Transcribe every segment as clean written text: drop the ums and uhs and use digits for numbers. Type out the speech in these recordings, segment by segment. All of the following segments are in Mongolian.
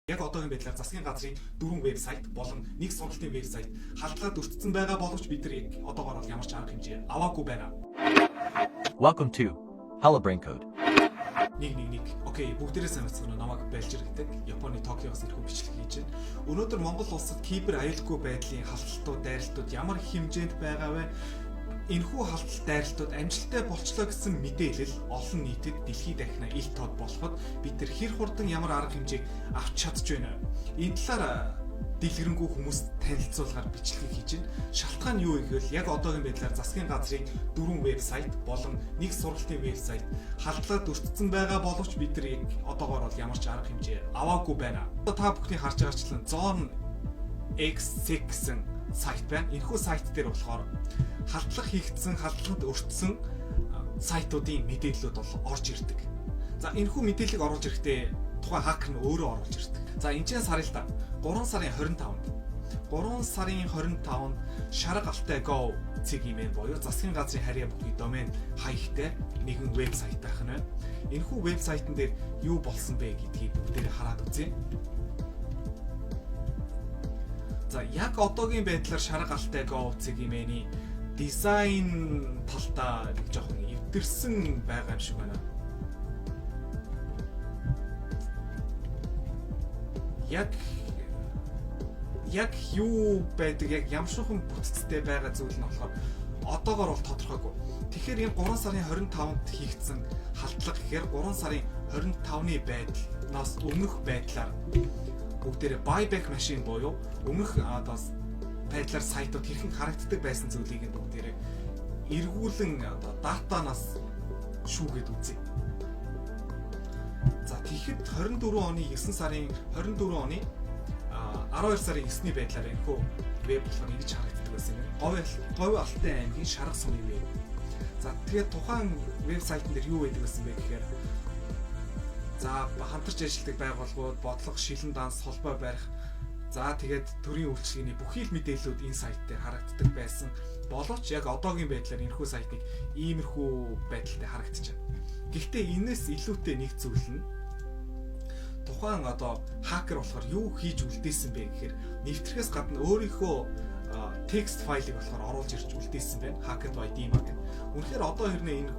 Яг одоогийн байдлаар засгийн газрын 4 вебсайт болон нэг сургалтын вебсайт халдлагад өртсөн байгаа боловч бид нар яг одоогоор бол ямар ч арга хэмжээ аваагүй байна. Welcome to Halabrain Code. Нэг. Окей, бүгдээрээ сайн байна. Намайг Балжиргдэг. Японы Токиогоос ирэх бичлэг хийж байна. Өнөөдөр Монгол улсад кибер аюулгүй байдлын халдтууд, дайралтууд ямар хэмжээнд байгаа вэ? Энэхүү халдалт дайралтууд амжилттай болчлоо гэсэн мэдээлэл олон нийтэд дэлхийд дахина ил тод болоход бид нар хэр хурдан ямар арга хэмжээг авч чадж байна. Энэ талаар дэлгэрэнгүй хүмүүст танилцуулгаар бичлэг хийж байна. Шалтгаан нь юу гэвэл яг одоогийн байдлаар засгийн газрын 4 вебсайт болон нэг сургалтын вебсайт халдлагад өртсөн байгаа боловч бид нар яг одоогоор бол ямар ч арга хэмжээ аваагүй байна. Та бүхний харж байгаачлан Zone X гэсэн сайт байна. Энэхүү сайт дээр болохоор халдлага хийгдсэн, халдлагад өртсөн сайтуудын мэдээллүүд бол орж ирдэг. За энэхүү мэдээллийг оруулж ирэхдээ тухайн хакер нь өөрөө оруулж ирдэг. За энэ ч сарын л да 3 сарын 25-нд 3 сарын 25-нд Шарга Алтай Go цэгийн буюу засгийн газрын харьяа бүхий домен хаягтай нэгэн вебсайт байх нь. Энэхүү вебсайтн дээр юу болсон бэ гэдгийг бүгдээрээ хараад үзье. За яг одоогийн байдлаар Шарга Алтай Go цэгийн дизайн талдаа нэг жоохон эвдэрсэн байгаа юм шиг байна. Яг юу байдаг, яг ямшуухан бүтцтэй байгаа зүйл нь болохоор одоогоор бол тодорхойгүй. Тэгэхээр энэ 3 сарын 25-нд хийгдсэн халдлага гэхээр 3 сарын 25-ны байдлаас өмнөх байдлаар бүгдээрээ buyback machine буюу өмнөх байдлаар сайтууд хэрхэн харагддаг байсан зүйлийг бүгдээрээ эргүүлэн датанаас шүүгээд үзье. За тэгэхэд 24 оны 9 сарын 24 оны 12 сарын 9-ний байдлаар энэхүү веб болохоор ингэж харагддаг байсан юм. Говь Алтай аймгийн Шарга сумын веб. За тэгээд тухайн вебсайтн дээр юу байдаг байсан бэ гэхээр за хамтарч ажилладаг байгууллагууд, бодлого, шилэн данс, холбоо барих, за тэгээд төрийн үйлчлэгээний бүхий л мэдээллүүд энэ сайт дээр харагддаг байсан. Боловч яг одоогийн байдлаар энэхүү сайтыг иймэрхүү байдалтай харагдчихаг. Гэхдээ энэс илүүтэй нэг зүйл нь тухайн хакер болохоор юу хийж үлдээсэн бэ гэхээр нэвтрхээс гадна өөрийнхөө текст файлыг болохоор оруулж ирж үлдээсэн байна. Hacked by Dima гэх. Үнэхээр одоо хэрнээ энэ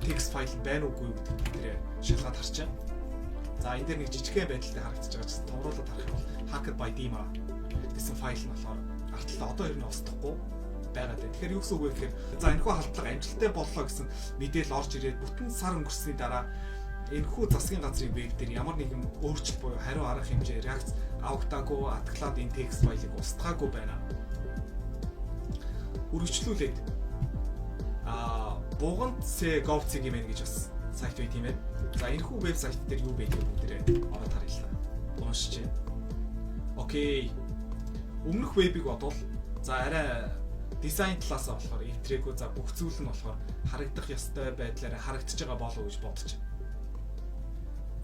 текст файл байна уугүй гэдэг бид шалгаад харчаа. За энэ дээр нэг жижигхэн байдалтай харагдаж байгаа чинь товруулаад харах юм бол Hacked by Dima гэсэн файл нь болохоор артлаа одоо хэрнээ устгахгүй байгаа дээ. Тэгэхээр юу гэсэн үг вэ гэхээр за энэхүү халдлага амжилттай боллоо гэсэн мэдээлэл орж ирээд бүтэн сар өнгөрсөний дараа энэхүү засгийн газрын веб дээр ямар нэгэн өөрчлөлт буюу хариу арга хэмжээ реакц авагдаагүй, атгалаад энэ текст файлыг устгаагүй байна. Үргэлжлүүлээд Bugandt.gov.cg гэж бас сайт бай тийм ээ. За энэхүү вебсайт дээр юу байдгийг бүгдээрээ ороод харъя л. Уншиж. Окей. Өмнөх вебийг бодвол за арай дизайн талаас болохоор эвтрээгүй, за бүх зүйл нь болохоор харагдах ёстой байдлаар харагдаж байгаа болов уу гэж бодож байна.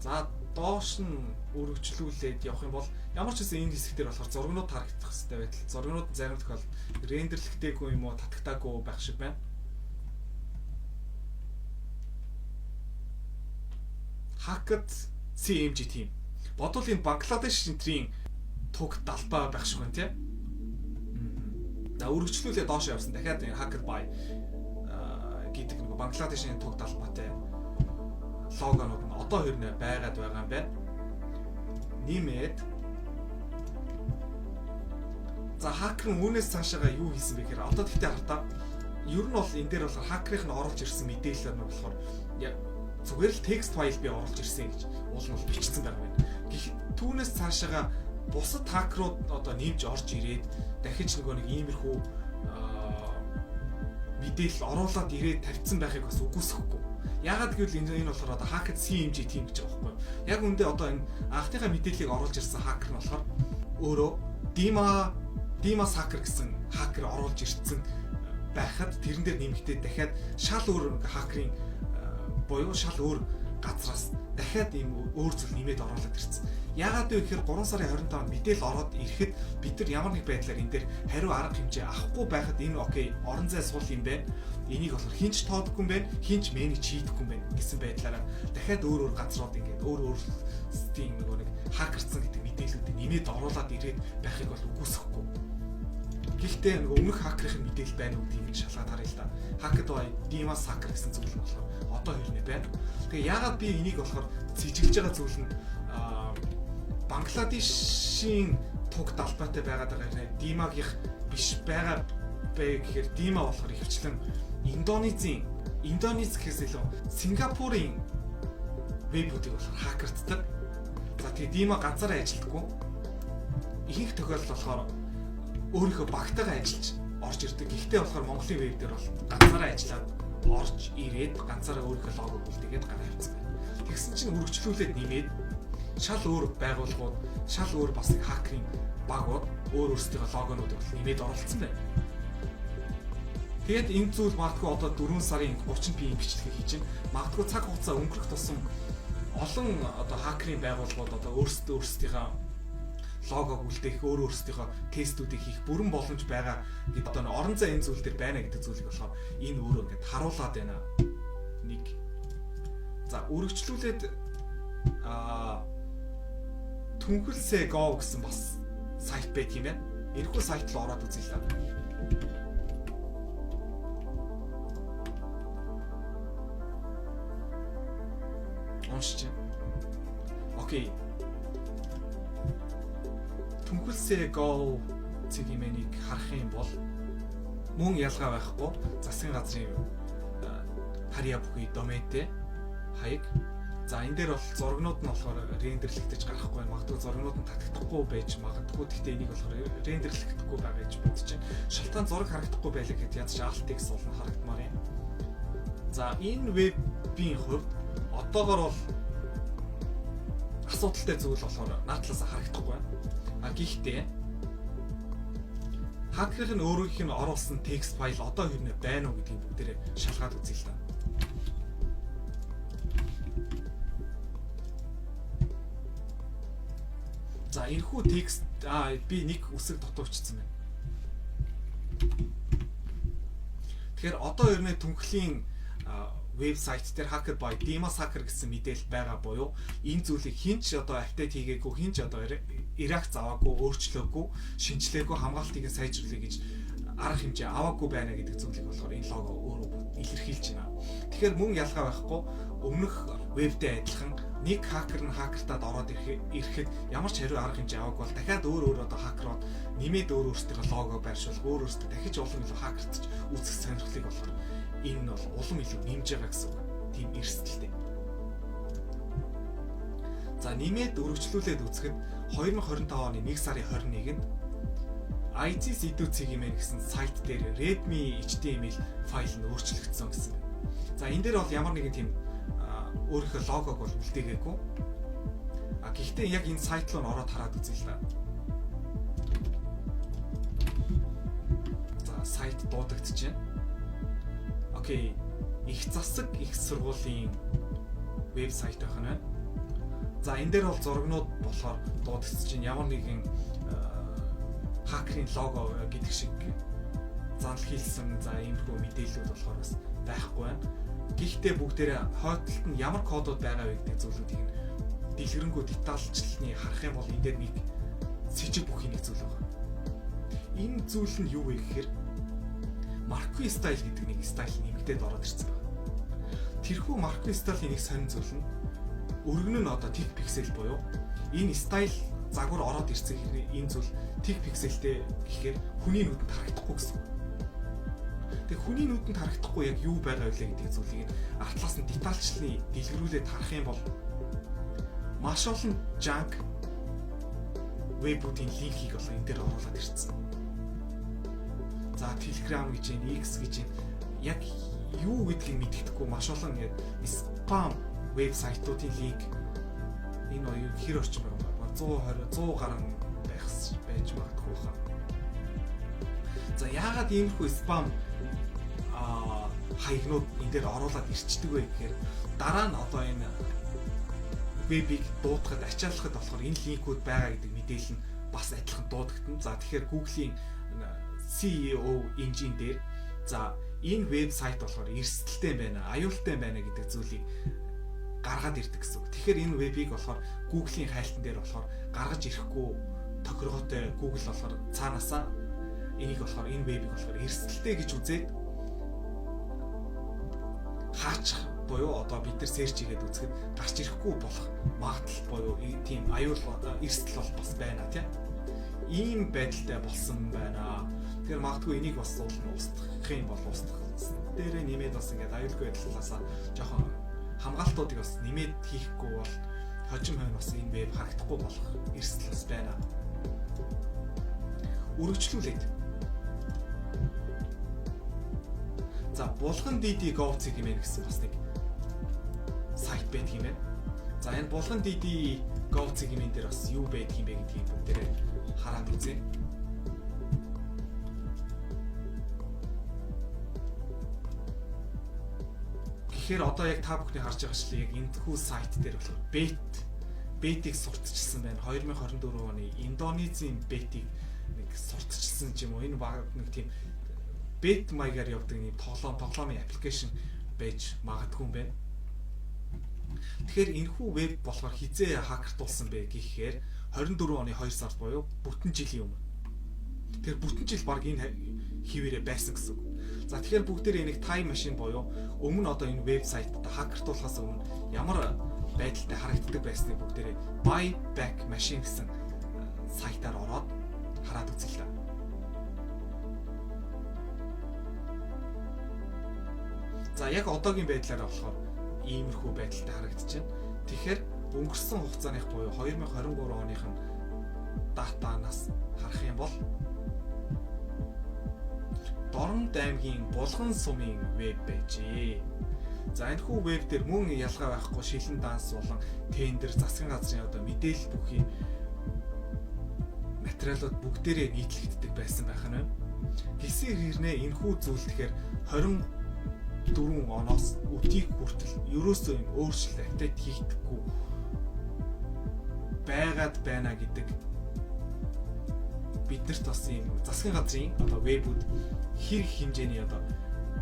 За доош нь үргэлжлүүлээд явах юм бол ямар ч гэсэн энэ хэсгээр болохоор зургнууд харагдах хэрэгтэй байтал зургнууд зарим тохиолдолд рендерлэгдээгүй юм уу татагтаагүй байх шиг байна. Hacked CMG team. Бодвол энэ Бангладеш энтрийн туг далбаа байх шиг байна тийм. За үргэлжлүүлээ доош явсан. Дахиад Hacked by гэдэг нэг Бангладешийн туг далбаатай логонууд нь одоо хэрнээ байгаад байгаа юм байна. Нэмээд за хакер нь үүнээс цаашаага юу хийсэн бэ гэхээр одоо тэгтээ хартаа ер нь бол энэ дээр болохоор хакерын оруулж ирсэн мэдээлэлээр нь болохоор зүгээр л текст файл би оруулж ирсэн гэж уул нь бичсэн байгаа юм. Гэхдээ түүнээс цаашаага бусад хакерууд одоо нэмж орж ирээд дахиж нэг иймэрхүү мэдээлэл оруулаад ирээд тавьсан байхыг бас үгүйсэхгүй. Яагаад гэвэл энэ болохоор одоо Hacked CMG team гэж байгаа байхгүй юу? Яг үндэ одоо энэ анхныхаа мэдээллийг оруулж ирсэн хакер нь болохоор өөрөө Dima hacker гэсэн хакер оруулж ирсэн байхад тэрэн дээр нэмэгдээд дахиад шал өөр хакерын буюу шал өөр газраас дахиад ийм өөр зүйл нэмээд оруулаад ирсэн. Яагаад вэ гэхээр 3 сарын 25-нд мэдээлэл ороод ирэхэд бид нар ямар нэг байдлаар энэ дээр хариу арга хэмжээ авахгүй байхад энэ окей орон зай сул юм бэ. Энийг болохоор хинч тоодохгүй юм байна, хинч менеж хийдэггүй юм байна гэсэн байдлаараа дахиад өөр газрууд ингээд өөр стим нэг хакерцсан гэдэг мэдээллүүдийг нэмээд оруулаад ирээд байхыг бол үгүйсэхгүй. Гэхдээ нэг өмнөх хакерын мэдээлэл байна уу гэдгийг шалгаад харъя л да. Hacked by Dimas hacker гэсэн зүйл нь болохоор одоо хэрнээ байна. Тэгээ яагаад би энийг болохоор цэжиглэж байгаа зүйл нь Бангладешийн туг далбайтай байгаад байгаа нэ Димагийнх биш байгаа бэ гэхээр Дима болохоор ихвчлэн Индонез гэхээс илүү Сингапурын вебүүдийг болохоор хакерддаг. За тэгээ Дима ганцаараа ажилдаггүй. Ихэнх тохиолдолд болохоор өөрийнхөө багтайгаа ажиллаж орж ирдэг. Гэхдээ болохоор Монголын веб дээр бол ганцаараа ажиллаад орж ирээд ганцаараа өөрийнхөө логог үлдээгээд гараа авцсан. Тэгсэн чинь үргэлжлүүлээд нэмээд шал өөр байгууллагууд, шал өөр бас нэг хакерын багууд өөр өөрсдийнхөө логонуудыг нэмээд оруулсан байна. Тэгээд энэ зүйл магадгүй одоо 4 сарын 30-нд бичлэгийг хийж байна. Магадгүй цаг хугацаа өнгөрөх тусам олон одоо хакерын байгууллагууд одоо өөрсдийнхөө логог үлдээх, өөрсдийнхөө тестүүдийг хийх бүрэн боломж байгаа гэдэг одоо орон зай энэ зүйл дээр байна гэдэг зүйлийг болохоор энэ өөрөө ингээд харуулад байна. Нэг. За үргэлжлүүлээд Түнхэлсээ Go гэсэн бас сайт байт юм байна. Энэхүү сайт руу ороод үзье л да. Уншиж. Окей. Түнхэлсээ Go цэгийн харах юм бол мөн ялгаа байхгүй засгийн газрын харьяа бүхий доментэй хаяг. За энэ дээр бол зургнууд нь болохоор рендерлэгдэж гарахгүй байна. Магадгүй зургнууд нь татагдахгүй байж магадгүй. Гэхдээ энийг болохоор рендерлэгдэхгүй байгаа гэж бодож байна. Шалтгаан зураг харагдахгүй байлаа гэхэд ядч Alt-X суулна харагдмаар юм. За энэ вебийн хувьд одоогоор бол асуудалтай зүйл болохоор наад талаас харагдахгүй байна. Гэхдээ хакерын өөрийнх нь оруулсан текст файл одоо хэрнээ байна уу гэдгийг бүгдээрээ шалгаад үзье л да. За энэхүү текст би нэг үсэг дутуучсан байна. Тэгэхээр одоо ернээ түнхлийн вебсайт дээр Hacker by Dimas hacker гэсэн мэдээлэл байгаа буюу энэ зүйлийг хинч одоо апдейт хийгээгүй, хинч одоо реакц аваагүй, өөрчлөөгүй, шинжилгээгүй хамгаалтыг сайжруулъя гэж арга хэмжээ аваагүй байна гэдэг зүйлийг болохоор энэ лого өөрөө илэрхийлж байна. Тэгэхээр мөн ялгаа байхгүй өмнөх вебтэй адилхан нэг хакер нь хакертад ороод ирэхэд ямар ч хариу арга хэмжээ аваагүй бол дахиад өөр одоо хакерууд нэмээд өөрсдийнхөө лого байршуулах, өөрсдөө дахиж улам илүү хакертж үүсгэх сонирхлыг болохоор энэ бол улам илүү нэмж байгаа гэсэн тийм эрсдэлтэй. За нэмээд өргөжлүүлээд үзэхэд 2025 оны 1 сарын 21-нд IT сэдвүүцгийн мэн гэсэн сайт дээр Redmi HTML файл нь өөрчлөгдсөн гэсэн. За энэ дээр бол ямар нэгэн тийм өөрийнхөө логог бол үлдээгээгүй. Гэхдээ яг энэ сайт руу ороод хараад үзье л да. За сайт дуудагдчихэв. Окей. Их засаг их сургуулийн вебсайт байх нь байна. За энэ дээр бол зургнууд болохоор дуудагдчихэв. Ямар нэгэн хакерын лого гэдэг шиг занл хийлсэн за иймэрхүү мэдээлэлүүд болохоор бас байхгүй байна. Гэхдээ бүгдээрээ хойдолд нь ямар кодууд байгаа вэ гэдэг зүйлүүдийг нь дэлгэрэнгүй детальчлалны харах юм бол энэ дээр нэг сэжиг бүхий нэг зүйл байна. Энэ зүйл нь юу вэ гэхээр Marquee style гэдэг нэг стайл нэмэгдээд ороод ирсэн байна. Тэрхүү Marquee style-ийн нэг сонин зүйл нь өргөн нь одоо tick pixel буюу энэ стайл загвар ороод ирсэн хэрэг энэ зүйл tick pixelтэй гэхээр хүний нүдэнд харагдахгүй гэсэн. Тэгээ хүний нүдэнд харагдахгүй яг юу байгаа вэ гэдэг зүйлийг артлаас нь детальчлалын дэлгэрүүлээд харах юм бол маш олон junk вебүүдийн линкийг болоо энэ дээр оруулаад ирсэн. За Telegram гэж юм, X гэж юм яг юу гэдгийг мэддэхгүй маш олон ингээд spam вебсайтуудын линк энэ оюу хэр орчим байгаа 120 100 гаруй байж магадгүй хаа. За яагаад иймэрхүү спам хаягнууд энэ дээр оруулаад ирчдэг вэ гэхээр дараа нь одоо энэ вебийг дуудахад ачааллахад болохоор энэ линкүүд байгаа гэдэг мэдээлэл нь бас адилхан дуудагдана. За тэгэхээр Google-ийн CEO engine дээр за энэ вебсайт болохоор эрсдэлтэй байна, аюултай байна гэдэг зүйлийг гаргаад ирдэг гэсэн үг. Тэгэхээр энэ вебийг болохоор Google-ийн хайлтан дээр болохоор гаргаж ирэхгүй тохиргоотой Google болохоор цаанаасаа энийг болохоор энэ вебийг болохоор эрсдэлтэй гэж үзээд хаачих буюу одоо бид нар search хийгээд үзэхэд гарч ирэхгүй болох магадлал буюу тийм аюул эрсдэл бол бас байна тийм. Ийм байдалтай болсон байна. Тэгэхээр магадгүй энийг бас устгах юм бол устгах дээрээ нэмээд бас ингээд аюулгүй байдлаасаа жоохон хамгаалтуудыг бас нэмээд хийхгүй бол хожим хойно бас энэ веб харагдахгүй болох эрсдэл бас байна. Үргэлжлүүлээд. За булган DD Gov гэмээр гэсэн бас нэг сайт байдаг юм байна. За энэ булган DD Gov гэмээр дээр бас юу байдаг юм бэ гэдгийг бүгдээрээ хараад үзье. Тэгэхээр одоо яг та бүхний харж байгаа шиг яг энэхүү сайт дээр болохоор бетийг сурталчилсан байна. 2024 оны Индонезийн бетийг нэг сурталчилсан юм уу? Энэ баг нэг тийм бет маягаар явдаг нэг тоглоомын аппликейшн байж магадгүй юм байна. Тэгэхээр энэхүү веб болохоор хизээ хакертуулсан бэ гэхээр 24 оны 2 сард буюу бүтэн жилийн өмнө. Тэгэхээр бүтэн жил баг энэ хിവэрэ байсан гэсэн үг. За тэгэхээр бүгдээрээ нэг time machine буюу өмнө одоо энэ вебсайтад хакертуулахаас өмнө ямар байдалтай харагддаг байсныг бүгдээрээ buy back machine гэсэн сайтаар ороод хараад үзье л да. За яг одоогийн байдлаар болохоор иймэрхүү байдалтай харагдчихэв. Тэгэхээр өнгөрсөн хугацааных буюу 2023 оных нь датанаас харах юм бол Дорнод аймгийн Булган сумын веб байжээ. За энэ хүү веб дээр мөн ялгаа байхгүй шилэн данс болон тендер засгийн газрын одоо мэдээлэл бүхий материалууд бүгдээрээ нийтлэгддэг байсан байх нь. Гисээр хэрнээ энэ хүү зүйл тэгэхээр 24 оноос өдийг хүртэл ерөөсөө юм өөрчлөлт апдейт хийдэггүй байгаад байна гэдэг биднэрт бас юм засгийн газрын одоо вебүүд хэрэг хэмжээний одоо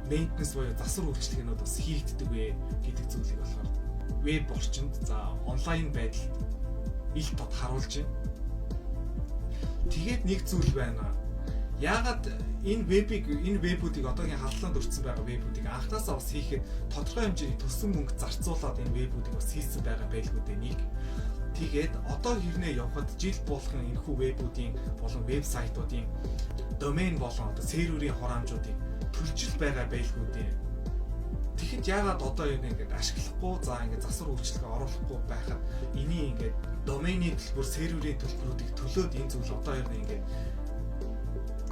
maintenance буюу засвар үйлчлэгнүүд бас хийгддэг вэ гэдэг зүйлийг болохоор веб орчинд за онлайн байдалд ил тод харуулж байна. Тэгээд нэг зүйл байна. Яагаад энэ вебүүдийг одоогийн халдлаанд өртсөн байгаа вебүүдийг анхнаасаа бас хийхэд тодорхой хэмжээний төссөн мөнгө зарцуулаад энэ вебүүдийг бас хийсэн байгаа байлгүй дээ нэг. Тэгээд одоо хэрнээ явхад жил болгон энэхүү вебүүдийн болон вебсайтуудын домен болон одоо серверийн хураамжуудыг төлжил байгаа байлгүй дээ. Тэгэхэд яагаад одоо ингэж ашиглахгүй за ингэж засвар үйлчлэгээ оруулахгүй байхад энийг ингэж доменийн төлбөр серверийн төлбөрүүдийг төлөөд энэ зүйл одоо ингэж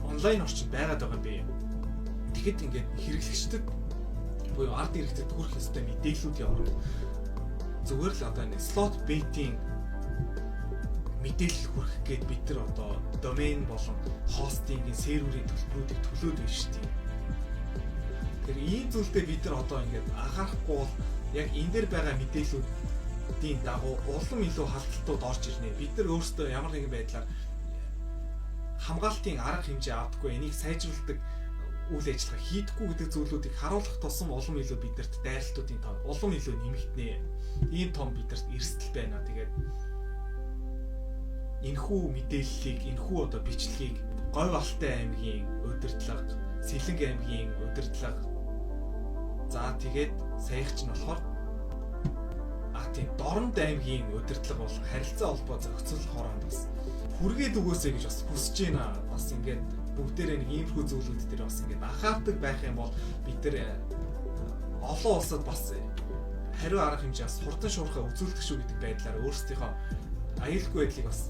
онлайн орчинд байгаад байгаа юм бэ. Тэгэхэд ингээд хэрэглэгчдэд буюу ард иргэдэд хүрэх ёстой мэдээллүүд явна. Зүгээр л одоо энэ slot bait-ийн мэдээлэл хүргэх гээд бид нар одоо домен болон хостингийн серверийн төлбөрүүдийг төлөөд байна шүү дээ. Тэгэхээр ийм зүйлдээ бид нар одоо ингээд анхаарахгүй бол яг энэ дээр байгаа мэдээллүүдийн дагуу улам илүү халдалтууд орж ирнэ. Бид нар өөрсдөө ямар нэгэн байдлаар хамгаалтын арга хэмжээ авдаггүй энийг сайжруулдаг үйл ажиллагаа хийдэггүй гэдэг зүйлүүдийг харуулах тусам улам илүү бидэрт дайралтуудын тоо улам илүү нэмэгдэнэ. Ийм том бидэрт эрсдэл байна. Тэгээд энэхүү мэдээллийг энэхүү одоо бичлэгийг Говь Алтай аймгийн удирдлага, Сэлэнг аймгийн удирдлага за тэгээд саяхч нь болохоор тийм Дорнод аймгийн удирдлага бол харилцаа холбоо зохицол хороонд бас хүргээд өгөөсэй гэж бас хүсэж байна. Бас ингээд бүгдээрээ нэг иймэрхүү зүйлүүд дээр бас ингээд анхаардаг байх юм бол бид нар олон улсад бас хариу арга хэмжээ бас хурдан шуурхай үзүүлдэг шүү гэдэг байдлаар өөрсдийнхөө аюулгүй байдлыг бас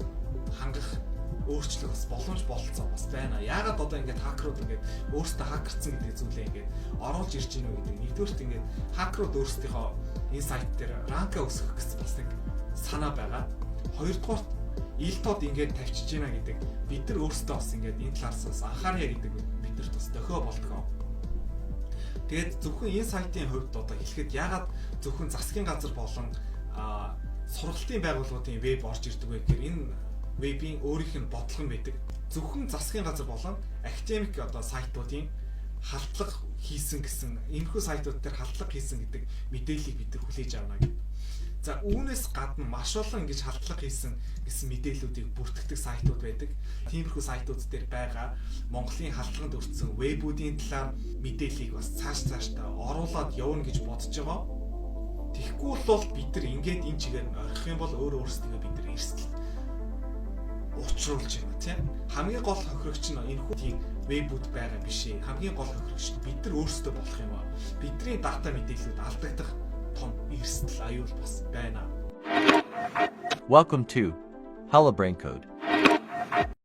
хангах өөрчлөх бас боломж бололцоо бас байна. Яагаад одоо ингээд хакерууд ингээд өөрсдөө хакерцсан гэдэг зүйлээ ингээд оруулж ирж гинэ гэдэг. Нэгдүгээрт ингээд хакерууд өөрсдийнхөө энэ сайт дээр ранка өсгөх гэсэн бас нэг санаа байгаа. Хоёрдугаарт ил тод ингээд тавьчихж гинэ гэдэг. Бид нар өөрсдөө бас ингээд энэ талаас анхаарья гэдэг бидэрт бас дохио болтгоо. Тэгээд зөвхөн энэ сайтын хувьд одоо хэлэхэд яагаад зөвхөн засгийн газар болон сургалтын байгууллагуудын веб орж ирдэг вэ гэхээр энэ вебийн өөрийнх нь бодлого байдаг. Зөвхөн засгийн газар болон академик одоо сайтуудын халдлага хийсэн гэсэн иймэрхүү сайтууд дээр халдлага хийсэн гэдэг мэдээллийг бид нар хүлээж авна гэдэг. За үүнээс гадна маш олон ингэж халдлага хийсэн гэсэн мэдээллүүдийг бүртгэдэг сайтууд байдаг. Тиймэрхүү сайтууд дээр байгаа Монголын халдлаганд өртсөн вебүүдийн талаар мэдээллийг бас цааш та оруулаад явна гэж бодож байгаа. Тэгэхгүй бол бид нар ингээд энэ чигээр орхих юм бол өөрсдөө бид нар эрсдэл учруулж байна тийм. Хамгийн гол хохирогч нь энэхүү тийм вебүүд байгаа биш ээ. Хамгийн гол хохирогч бид нар өөрсдөө болох юм аа. Бидний дата мэдээллүүд алдагдах том эрсдэл аюул бас байна. Welcome to Hala Brain Code.